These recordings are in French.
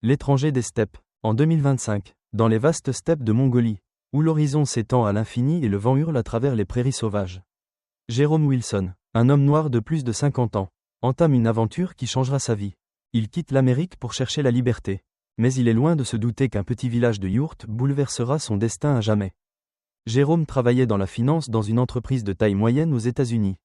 L'étranger des steppes. En 2025, dans les vastes steppes de Mongolie, où l'horizon s'étend à l'infini et le vent hurle à travers les prairies sauvages. Jérôme Wilson, un homme noir de plus de 50 ans, entame une aventure qui changera sa vie. Il quitte l'Amérique pour chercher la liberté. Mais il est loin de se douter qu'un petit village de yourtes bouleversera son destin à jamais. Jérôme travaillait dans la finance dans une entreprise de taille moyenne aux États-Unis.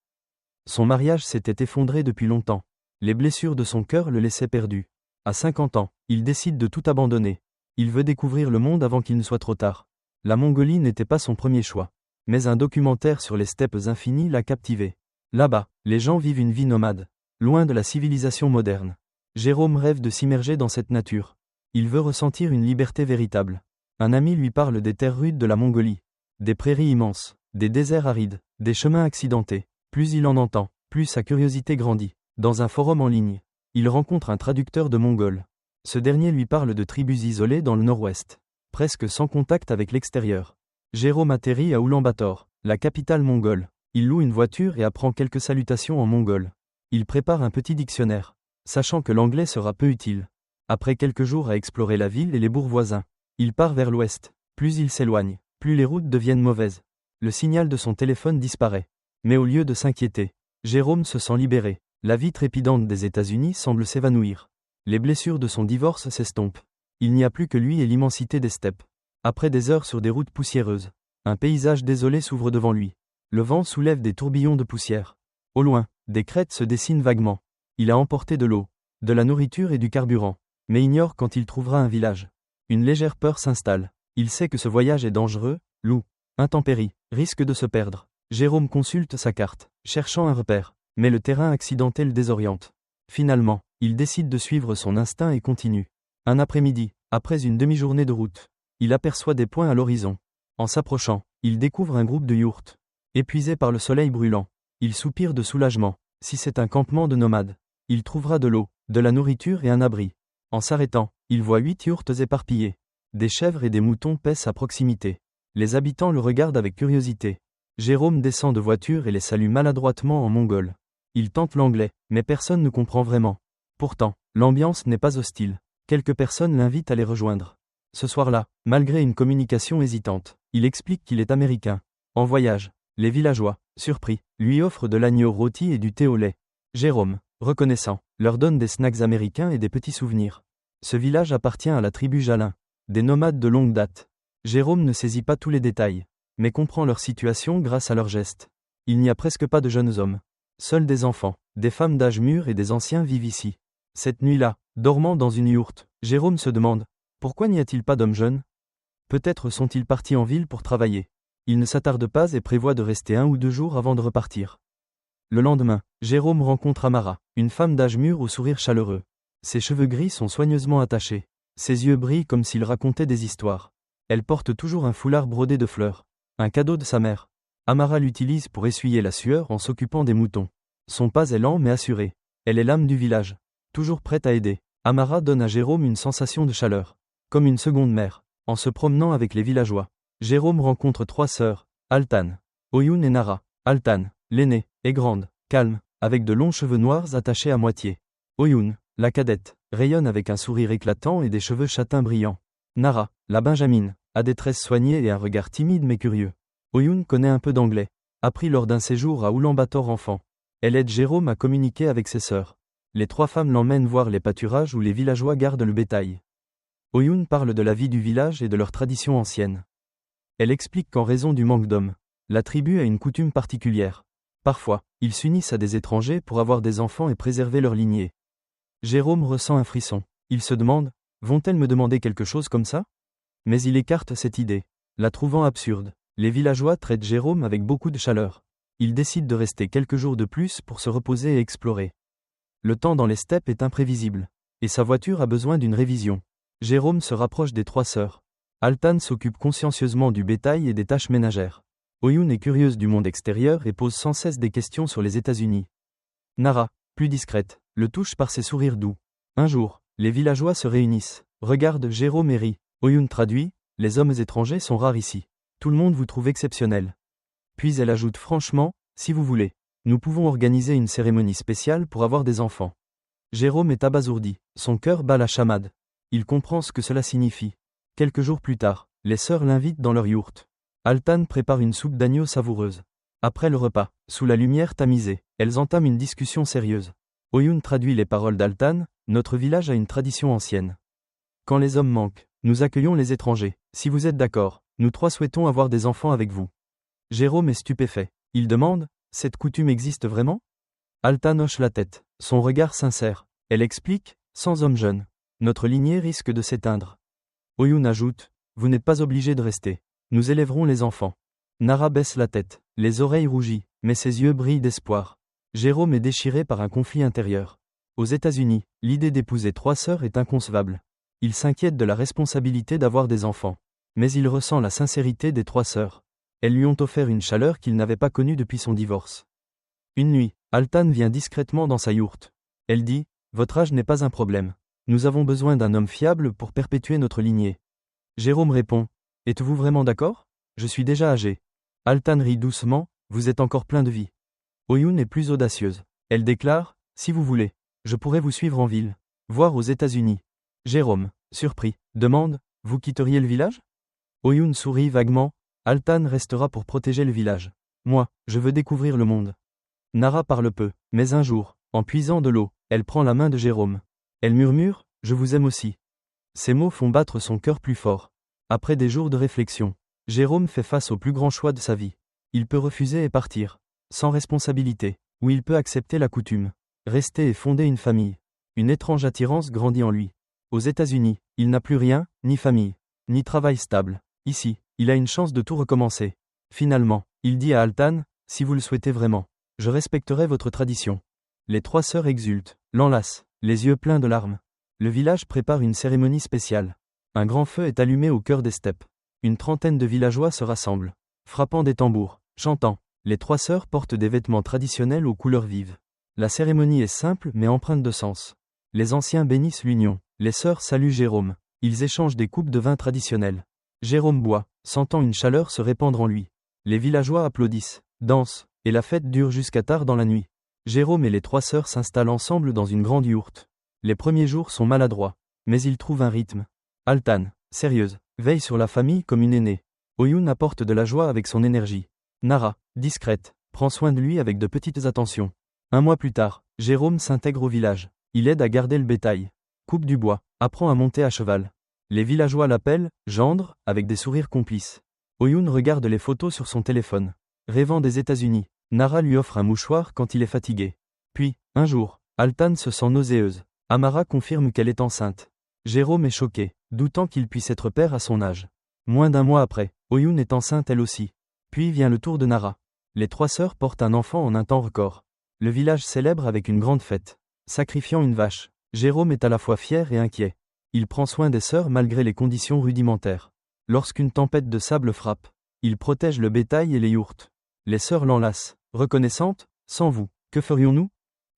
Son mariage s'était effondré depuis longtemps. Les blessures de son cœur le laissaient perdu. À 50 ans, il décide de tout abandonner. Il veut découvrir le monde avant qu'il ne soit trop tard. La Mongolie n'était pas son premier choix. Mais un documentaire sur les steppes infinies l'a captivé. Là-bas, les gens vivent une vie nomade, loin de la civilisation moderne. Jérôme rêve de s'immerger dans cette nature. Il veut ressentir une liberté véritable. Un ami lui parle des terres rudes de la Mongolie. Des prairies immenses, des déserts arides, des chemins accidentés. Plus il en entend, plus sa curiosité grandit. Dans un forum en ligne, il rencontre un traducteur de mongol. Ce dernier lui parle de tribus isolées dans le nord-ouest, presque sans contact avec l'extérieur. Jérôme atterrit à Oulan-Bator, la capitale mongole. Il loue une voiture et apprend quelques salutations en mongol. Il prépare un petit dictionnaire, sachant que l'anglais sera peu utile. Après quelques jours à explorer la ville et les bourgs voisins, il part vers l'ouest. Plus il s'éloigne, plus les routes deviennent mauvaises. Le signal de son téléphone disparaît. Mais au lieu de s'inquiéter, Jérôme se sent libéré. La vie trépidante des États-Unis semble s'évanouir. Les blessures de son divorce s'estompent. Il n'y a plus que lui et l'immensité des steppes. Après des heures sur des routes poussiéreuses, un paysage désolé s'ouvre devant lui. Le vent soulève des tourbillons de poussière. Au loin, des crêtes se dessinent vaguement. Il a emporté de l'eau, de la nourriture et du carburant, mais ignore quand il trouvera un village. Une légère peur s'installe. Il sait que ce voyage est dangereux, loup, intempéries, risque de se perdre. Jérôme consulte sa carte, cherchant un repère, mais le terrain accidenté le désoriente. Finalement, il décide de suivre son instinct et continue. Un après-midi, après une demi-journée de route, il aperçoit des points à l'horizon. En s'approchant, il découvre un groupe de yourtes. Épuisé par le soleil brûlant, il soupire de soulagement. Si c'est un campement de nomades, il trouvera de l'eau, de la nourriture et un abri. En s'arrêtant, il voit 8 yourtes éparpillées. Des chèvres et des moutons paissent à proximité. Les habitants le regardent avec curiosité. Jérôme descend de voiture et les salue maladroitement en mongol. Il tente l'anglais, mais personne ne comprend vraiment. Pourtant, l'ambiance n'est pas hostile. Quelques personnes l'invitent à les rejoindre. Ce soir-là, malgré une communication hésitante, il explique qu'il est américain. En voyage, les villageois, surpris, lui offrent de l'agneau rôti et du thé au lait. Jérôme, reconnaissant, leur donne des snacks américains et des petits souvenirs. Ce village appartient à la tribu Jalin, des nomades de longue date. Jérôme ne saisit pas tous les détails, mais comprend leur situation grâce à leurs gestes. Il n'y a presque pas de jeunes hommes. Seuls des enfants, des femmes d'âge mûr et des anciens vivent ici. Cette nuit-là, dormant dans une yourte, Jérôme se demande, pourquoi n'y a-t-il pas d'hommes jeunes ? Peut-être sont-ils partis en ville pour travailler. Il ne s'attarde pas et prévoit de rester 1 ou 2 jours avant de repartir. Le lendemain, Jérôme rencontre Amara, une femme d'âge mûr au sourire chaleureux. Ses cheveux gris sont soigneusement attachés. Ses yeux brillent comme s'il racontait des histoires. Elle porte toujours un foulard brodé de fleurs. Un cadeau de sa mère. Amara l'utilise pour essuyer la sueur en s'occupant des moutons. Son pas est lent mais assuré. Elle est l'âme du village. Toujours prête à aider. Amara donne à Jérôme une sensation de chaleur. Comme une seconde mère. En se promenant avec les villageois, Jérôme rencontre 3 sœurs, Altan, Oyun et Nara. Altan, l'aînée, est grande, calme, avec de longs cheveux noirs attachés à moitié. Oyun, la cadette, rayonne avec un sourire éclatant et des cheveux châtains brillants. Nara, la benjamine, a des tresses soignées et un regard timide mais curieux. Oyun connaît un peu d'anglais, appris lors d'un séjour à Oulan-Bator enfant. Elle aide Jérôme à communiquer avec ses sœurs. Les 3 femmes l'emmènent voir les pâturages où les villageois gardent le bétail. Oyun parle de la vie du village et de leurs traditions anciennes. Elle explique qu'en raison du manque d'hommes, la tribu a une coutume particulière. Parfois, ils s'unissent à des étrangers pour avoir des enfants et préserver leur lignée. Jérôme ressent un frisson. Il se demande, vont-elles me demander quelque chose comme ça ? Mais il écarte cette idée, la trouvant absurde. Les villageois traitent Jérôme avec beaucoup de chaleur. Il décide de rester quelques jours de plus pour se reposer et explorer. Le temps dans les steppes est imprévisible, et sa voiture a besoin d'une révision. Jérôme se rapproche des 3 sœurs. Altan s'occupe consciencieusement du bétail et des tâches ménagères. Oyun est curieuse du monde extérieur et pose sans cesse des questions sur les États-Unis. Nara, plus discrète, le touche par ses sourires doux. Un jour, les villageois se réunissent, regardent Jérôme et rient. Oyun traduit, les hommes étrangers sont rares ici. Tout le monde vous trouve exceptionnel. Puis elle ajoute franchement, si vous voulez, nous pouvons organiser une cérémonie spéciale pour avoir des enfants. Jérôme est abasourdi, son cœur bat la chamade. Il comprend ce que cela signifie. Quelques jours plus tard, les sœurs l'invitent dans leur yourte. Altan prépare une soupe d'agneau savoureuse. Après le repas, sous la lumière tamisée, elles entament une discussion sérieuse. Oyun traduit les paroles d'Altan, notre village a une tradition ancienne. Quand les hommes manquent, nous accueillons les étrangers. Si vous êtes d'accord, nous trois souhaitons avoir des enfants avec vous. Jérôme est stupéfait. Il demande, cette coutume existe vraiment? Altan hoche la tête, son regard sincère. Elle explique, sans homme jeune, notre lignée risque de s'éteindre. Oyun ajoute, vous n'êtes pas obligé de rester. Nous élèverons les enfants. Nara baisse la tête, les oreilles rougies, mais ses yeux brillent d'espoir. Jérôme est déchiré par un conflit intérieur. Aux États-Unis, l'idée d'épouser 3 sœurs est inconcevable. Il s'inquiète de la responsabilité d'avoir des enfants. Mais il ressent la sincérité des 3 sœurs. Elles lui ont offert une chaleur qu'il n'avait pas connue depuis son divorce. Une nuit, Altan vient discrètement dans sa yourte. Elle dit, votre âge n'est pas un problème. Nous avons besoin d'un homme fiable pour perpétuer notre lignée. Jérôme répond, êtes-vous vraiment d'accord? Je suis déjà âgé. Altan rit doucement, vous êtes encore plein de vie. Oyun est plus audacieuse. Elle déclare, si vous voulez, je pourrais vous suivre en ville, voire aux États-Unis. Jérôme, surpris, demande, vous quitteriez le village? Oyun sourit vaguement, Altan restera pour protéger le village. Moi, je veux découvrir le monde. Nara parle peu, mais un jour, en puisant de l'eau, elle prend la main de Jérôme. Elle murmure, je vous aime aussi. Ces mots font battre son cœur plus fort. Après des jours de réflexion, Jérôme fait face au plus grand choix de sa vie. Il peut refuser et partir, sans responsabilité, ou il peut accepter la coutume, rester et fonder une famille. Une étrange attirance grandit en lui. Aux États-Unis, il n'a plus rien, ni famille, ni travail stable. Ici, il a une chance de tout recommencer. Finalement, il dit à Altan, si vous le souhaitez vraiment, je respecterai votre tradition. Les 3 sœurs exultent, l'enlacent, les yeux pleins de larmes. Le village prépare une cérémonie spéciale. Un grand feu est allumé au cœur des steppes. Une trentaine de villageois se rassemblent, frappant des tambours, chantant. Les 3 sœurs portent des vêtements traditionnels aux couleurs vives. La cérémonie est simple mais empreinte de sens. Les anciens bénissent l'union. Les sœurs saluent Jérôme. Ils échangent des coupes de vin traditionnelles. Jérôme boit, sentant une chaleur se répandre en lui. Les villageois applaudissent, dansent, et la fête dure jusqu'à tard dans la nuit. Jérôme et les 3 sœurs s'installent ensemble dans une grande yourte. Les premiers jours sont maladroits, mais ils trouvent un rythme. Altan, sérieuse, veille sur la famille comme une aînée. Oyun apporte de la joie avec son énergie. Nara, discrète, prend soin de lui avec de petites attentions. Un mois plus tard, Jérôme s'intègre au village. Il aide à garder le bétail, coupe du bois, apprend à monter à cheval. Les villageois l'appellent « gendre » avec des sourires complices. Oyun regarde les photos sur son téléphone. Rêvant des États-Unis, Nara lui offre un mouchoir quand il est fatigué. Puis, un jour, Altan se sent nauséeuse. Amara confirme qu'elle est enceinte. Jérôme est choqué, doutant qu'il puisse être père à son âge. Moins d'un mois après, Oyun est enceinte elle aussi. Puis vient le tour de Nara. Les 3 sœurs portent un enfant en un temps record. Le village célèbre avec une grande fête. Sacrifiant une vache, Jérôme est à la fois fier et inquiet. Il prend soin des sœurs malgré les conditions rudimentaires. Lorsqu'une tempête de sable frappe, il protège le bétail et les yourtes. Les sœurs l'enlacent, reconnaissantes, sans vous, que ferions-nous?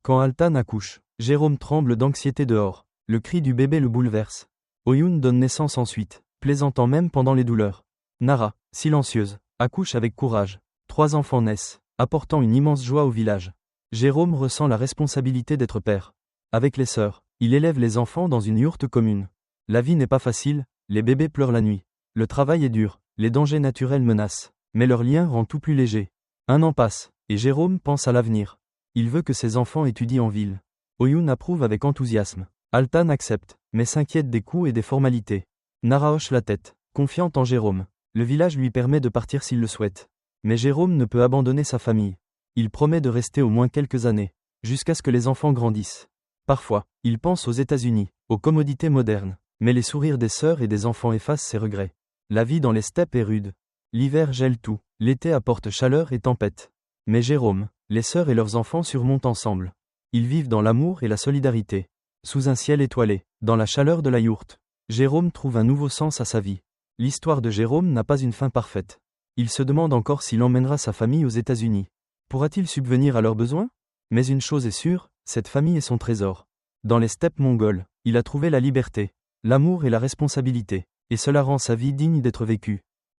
Quand Altan accouche, Jérôme tremble d'anxiété dehors. Le cri du bébé le bouleverse. Oyun donne naissance ensuite, plaisantant même pendant les douleurs. Nara, silencieuse, accouche avec courage. 3 enfants naissent, apportant une immense joie au village. Jérôme ressent la responsabilité d'être père. Avec les sœurs, il élève les enfants dans une yourte commune. La vie n'est pas facile, les bébés pleurent la nuit. Le travail est dur, les dangers naturels menacent. Mais leur lien rend tout plus léger. Un an passe, et Jérôme pense à l'avenir. Il veut que ses enfants étudient en ville. Oyun approuve avec enthousiasme. Altan accepte, mais s'inquiète des coûts et des formalités. Nara hoche la tête, confiante en Jérôme. Le village lui permet de partir s'il le souhaite. Mais Jérôme ne peut abandonner sa famille. Il promet de rester au moins quelques années, jusqu'à ce que les enfants grandissent. Parfois, il pense aux États-Unis, aux commodités modernes, mais les sourires des sœurs et des enfants effacent ses regrets. La vie dans les steppes est rude. L'hiver gèle tout, l'été apporte chaleur et tempête. Mais Jérôme, les sœurs et leurs enfants surmontent ensemble. Ils vivent dans l'amour et la solidarité. Sous un ciel étoilé, dans la chaleur de la yourte, Jérôme trouve un nouveau sens à sa vie. L'histoire de Jérôme n'a pas une fin parfaite. Il se demande encore s'il emmènera sa famille aux États-Unis. Pourra-t-il subvenir à leurs besoins? Mais une chose est sûre, cette famille est son trésor. Dans les steppes mongoles, il a trouvé la liberté, l'amour et la responsabilité, et cela rend sa vie digne d'être vécue.